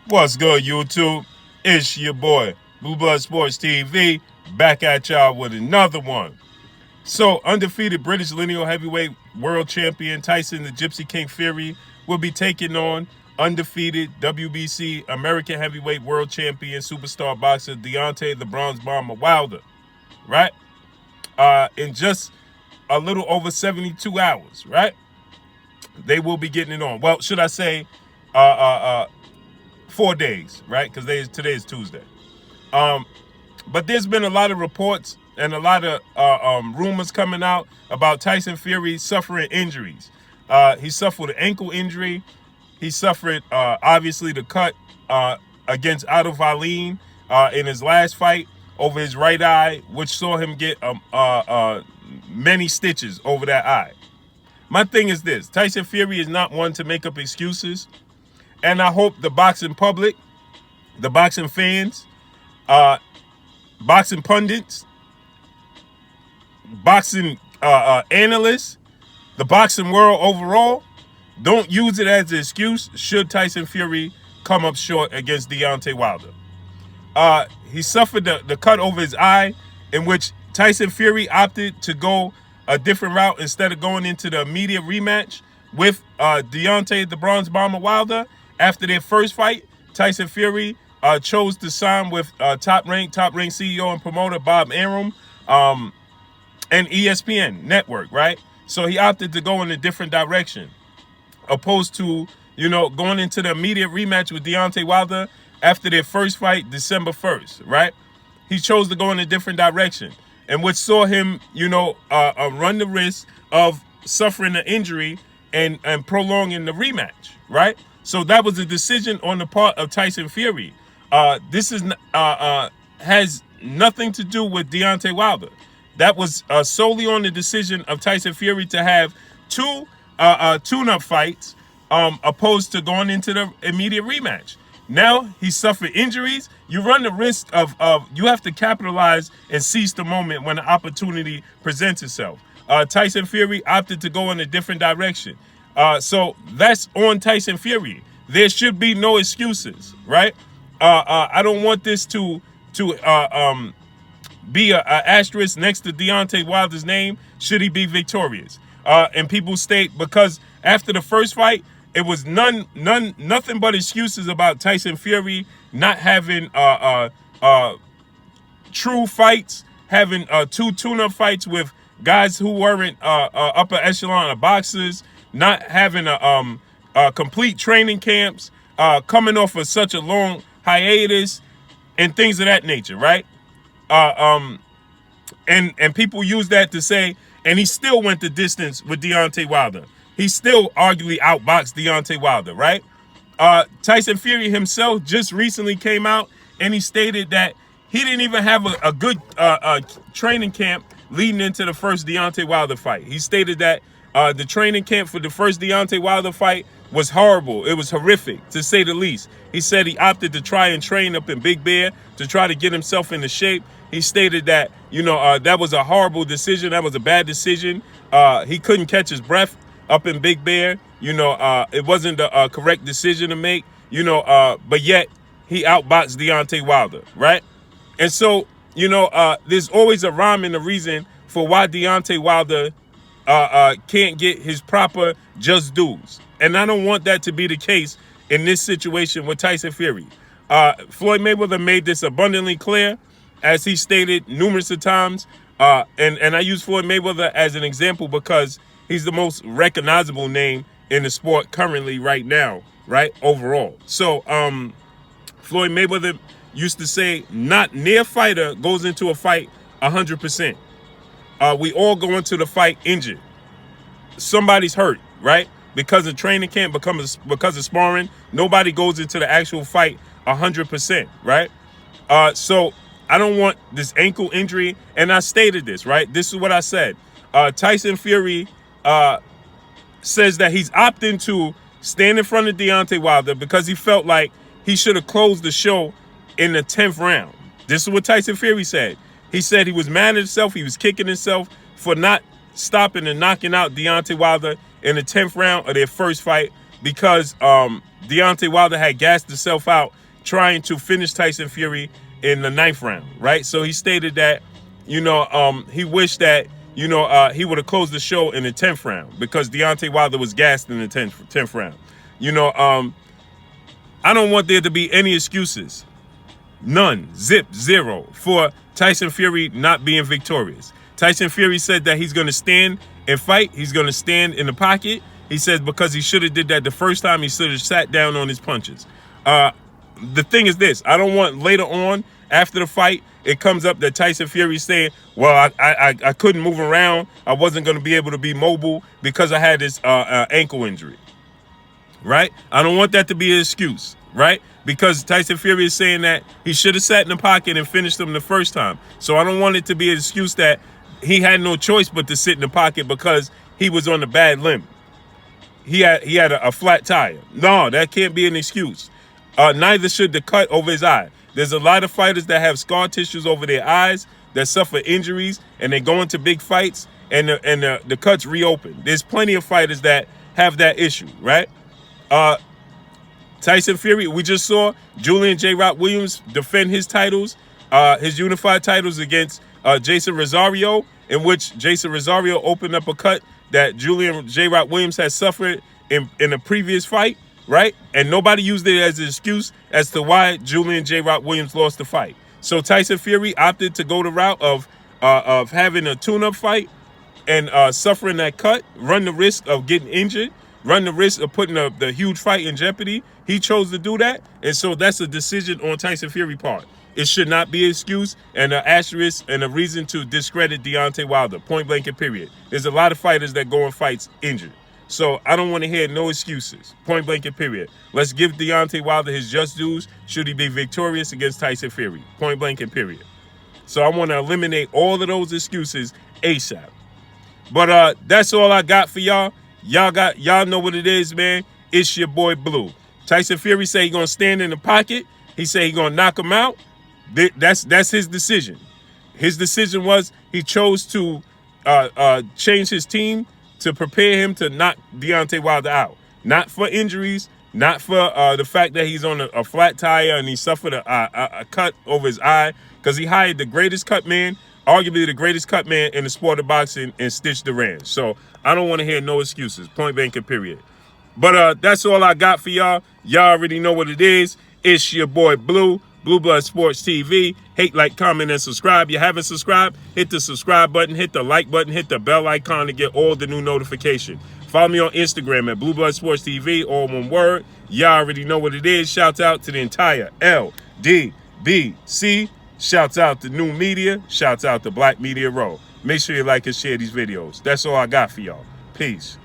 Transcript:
What's good, YouTube? It's your boy, Blue Blood Sports TV, back at y'all with another one. So, undefeated British lineal heavyweight world champion Tyson the Gypsy King Fury will be taking on undefeated WBC American heavyweight world champion superstar boxer Deontay the Bronze Bomber Wilder, right? In just a little over 72 hours, right? They will be getting it on. Well, should I say, uh, uh, uh, 4 days, right? Because today is Tuesday. Um, but there's been a lot of reports and a lot of rumors coming out about Tyson Fury suffering injuries. He suffered an ankle injury. He suffered, obviously, the cut against WALLIN in his last fight over his right eye, which saw him get many stitches over that eye. My thing is this: Tyson Fury is not one to make up excuses. And I hope the boxing public, the boxing fans, boxing pundits, boxing analysts, the boxing world overall, don't use it as an excuse should Tyson Fury come up short against Deontay Wilder. He suffered the cut over his eye, in which Tyson Fury opted to go a different route instead of going into the immediate rematch with Deontay the Bronze Bomber Wilder. After their first fight, Tyson Fury chose to sign with top rank CEO and promoter Bob Arum and ESPN network, right? So he opted to go in a different direction, opposed to, going into the immediate rematch with Deontay Wilder after their first fight, December 1st, right? He chose to go in a different direction, and which saw him, run the risk of suffering an injury and prolonging the rematch, right? So that was a decision on the part of Tyson Fury. This has nothing to do with Deontay Wilder. That was solely on the decision of Tyson Fury to have two tune-up fights, opposed to going into the immediate rematch. Now he suffered injuries. You run the risk of you have to capitalize and seize the moment when the opportunity presents itself. Tyson Fury opted to go in a different direction. So that's on Tyson Fury. There should be no excuses, right? I don't want this to be a asterisk next to Deontay Wilder's name should he be victorious. And people state because after the first fight, it was nothing but excuses about Tyson Fury not having true fights, having two tune-up fights with guys who weren't upper echelon of boxers, not having a complete training camps, coming off of such a long hiatus, and things of that nature, right? And people use that to say, and he still went the distance with Deontay Wilder. He still arguably outboxed Deontay Wilder, right? Tyson Fury himself just recently came out and he stated that he didn't even have a good training camp leading into the first Deontay Wilder fight. He stated that the training camp for the first Deontay Wilder fight was horrible. It was horrific, to say the least. He said he opted to try and train up in Big Bear to try to get himself into shape. He stated that, that was a horrible decision. That was a bad decision. He couldn't catch his breath up in Big Bear. It wasn't the correct decision to make, but yet he outboxed Deontay Wilder, right? And so, there's always a rhyme and a reason for why Deontay Wilder can't get his proper just dues. And I don't want that to be the case in this situation with Tyson Fury. Floyd Mayweather made this abundantly clear, as he stated numerous of times. And I use Floyd Mayweather as an example because he's the most recognizable name in the sport currently right now, right? Overall. So Floyd Mayweather used to say, not near fighter goes into a fight 100%. We all go into the fight injured. Somebody's hurt, right? Because of training camp, because of sparring, nobody goes into the actual fight 100%, right? So I don't want this ankle injury, and I stated this, right? This is what I said. Tyson Fury says that he's opting to stand in front of Deontay Wilder because he felt like he should have closed the show in the 10th round. This is what Tyson Fury said. He said he was mad at himself. He was kicking himself for not stopping and knocking out Deontay Wilder in the 10th round of their first fight because Deontay Wilder had gassed himself out trying to finish Tyson Fury in the 9th round, right? So he stated that, he wished that, he would have closed the show in the 10th round because Deontay Wilder was gassed in the 10th round. I don't want there to be any excuses. None. Zip. Zero. For Tyson Fury not being victorious. Tyson Fury said that he's going to stand and fight. He's going to stand in the pocket. He says because he should have did that the first time, he should have sat down on his punches. The thing is this. I don't want later on, after the fight, it comes up that Tyson Fury saying, well, I couldn't move around. I wasn't going to be able to be mobile because I had this ankle injury. Right? I don't want that to be an excuse. Right? Because Tyson Fury is saying that he should have sat in the pocket and finished him the first time. So I don't want it to be an excuse that he had no choice but to sit in the pocket because he was on a bad limb. He had a flat tire. No, that can't be an excuse. Neither should the cut over his eye. There's a lot of fighters that have scar tissues over their eyes that suffer injuries and they go into big fights and the cuts reopen. There's plenty of fighters that have that issue, right? Tyson Fury, we just saw Julian J. Rock Williams defend his titles, his unified titles against Jason Rosario, in which Jason Rosario opened up a cut that Julian J. Rock Williams had suffered in a previous fight, right? And nobody used it as an excuse as to why Julian J. Rock Williams lost the fight. So Tyson Fury opted to go the route of having a tune-up fight and suffering that cut, run the risk of getting injured, run the risk of putting the huge fight in jeopardy. He chose to do that, and so that's a decision on Tyson Fury's part. It should not be an excuse and an asterisk and a reason to discredit Deontay Wilder, point blank and period. There's a lot of fighters that go in fights injured. So I don't want to hear no excuses, point blank and period. Let's give Deontay Wilder his just dues should he be victorious against Tyson Fury, point blank and period. So I want to eliminate all of those excuses ASAP. But that's all I got for y'all. Y'all know what it is, man. It's your boy Blue. Tyson Fury say he gonna stand in the pocket. He say he gonna knock him out. That's his decision. His decision was he chose to change his team to prepare him to knock Deontay Wilder out. Not for injuries, not for the fact that he's on a flat tire and he suffered a cut over his eye, because he hired the greatest cut man, arguably the greatest cut man in the sport of boxing, and Stitch Duran. So I don't want to hear no excuses, point blank and period. But that's all I got for y'all. Y'all already know what it is. It's your boy Blue, Blue Blood Sports TV. Hate, like, comment, and subscribe. You haven't subscribed? Hit the subscribe button, hit the like button, hit the bell icon to get all the new notification. Follow me on Instagram at Blue Blood Sports TV, all one word. Y'all already know what it is. Shouts out to the entire LDBC. Shouts out to New Media. Shouts out to Black Media Row. Make sure you like and share these videos. That's all I got for y'all. Peace.